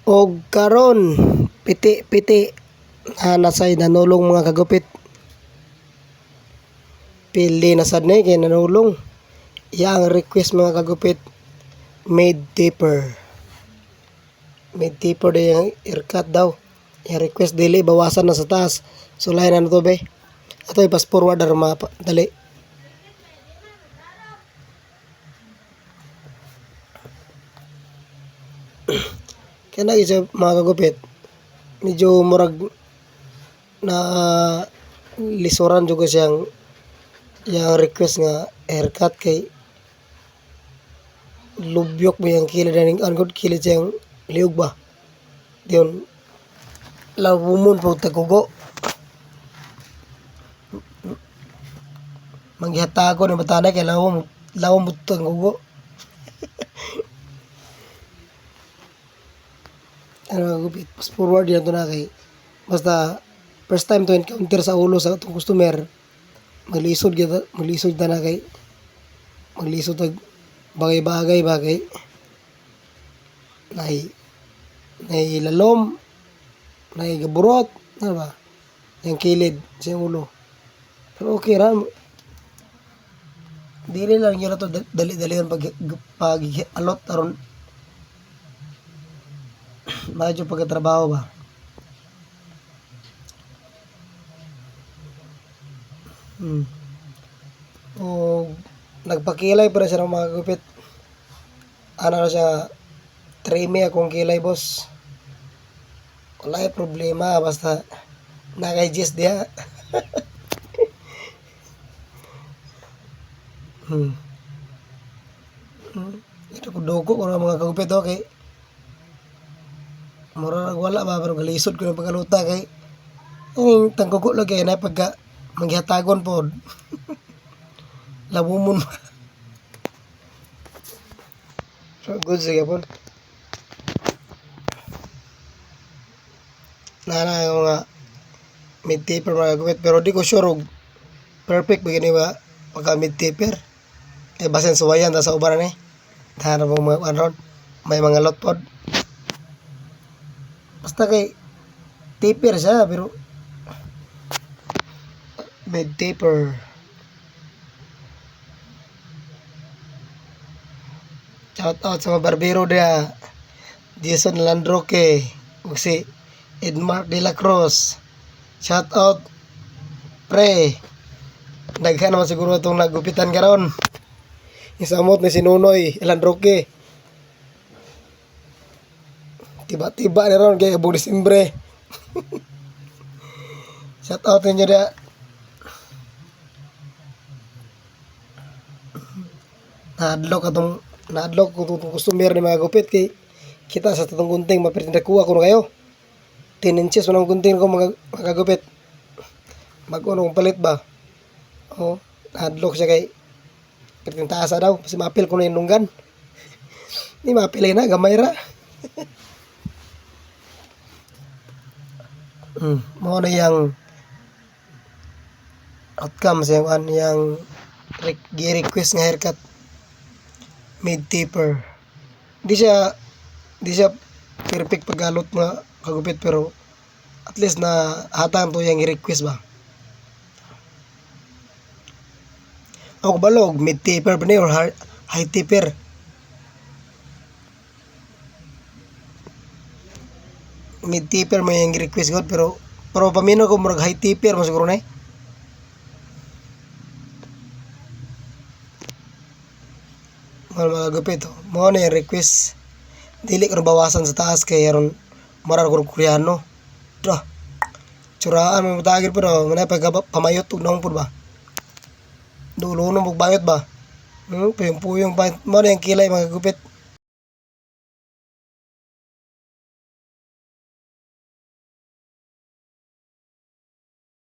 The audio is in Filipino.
Og karon piti-piti nasay nanulong mga kagupit. Pili na sad ni kay nanulong. Yang request mga kagupit made taper. Made taper day yung haircut daw. Yung request dili bawasan na sa taas. So lain na to be. Ato ipas forward ar dali. Kaya na isa mga kagupit. Medyo murag na lisuran juga siyang yung request nga haircut kay lubyok ba yung kilid na angkod kilid siyang liog ba. Diyon lawumon po tagugo. Manghihatago ng batanay kay lawom mo tagugo. Ano gupit fast forward yan to na kay basta first time to encounter sa ulo sa itong customer maglisod na kay maglisod tag bagay nay lalom nay gaburot ano ba yung kilid sa ulo pero okay ra dili lang yun na to dali pag alot aron medyo pagkatrabaho ba. O nagpakilay pa rin siya ng mga gupit. Ano na siya, treme akong kilay boss. Wala yung problema, basta nakay-gist diya. Ito ko dugo ko ng mga kagupit, okay. Mura wala ba, pero galisod ko ng pagkaluta kay ay tangkuko lagi na pagka manghihatagon po. Labumon ba. So good sige po. Nana yung mga mid taper mga gupit pero di ko sure og perfect begini ba pagka mid taper. Eh basen suwayan ta sa ubaran eh. Tara mo mga ano may mga lot pod. Basta kay taper siya pero mid taper. Shout out sa mga barbero dia Jason Landroque ug si Edmark de la Cruz. Shout out pre. Daghan naman siguro itong nagupitan karon. Isamot ni si Nunoy Landroque. Tiba-tiba na ron kaya buong Disembre. Shout out ninyo dia. Naadlok ko itong customer ni mga gupit kay kita sa tatong gunting mapirtindakuha ko na kayo. 10 inches manang gunting ko mga gupit. Mag-unong palit ba? Oh, naadlok siya kay pirtintaasa daw kasi mapil ko na yung lunggan. Ni mapilay na gamay ra. Mo na yang outcome sa yang request nga haircut mid taper. Di siya perfect paggalot nga kagupit pero at least na hatang to yang request ba. Ako balog mid taper ba ni or high taper? Mid taper may yung request god pero pamino ko murag high taper mo siguro na mga gupit mo na yung request dili ko bawasan sa taas kay aron marar ko Koreano curaan mo tagir pero manay pagka pamayot ug nang pud ba dulo no magbayot ba puyong mo na yung kilay mga gupit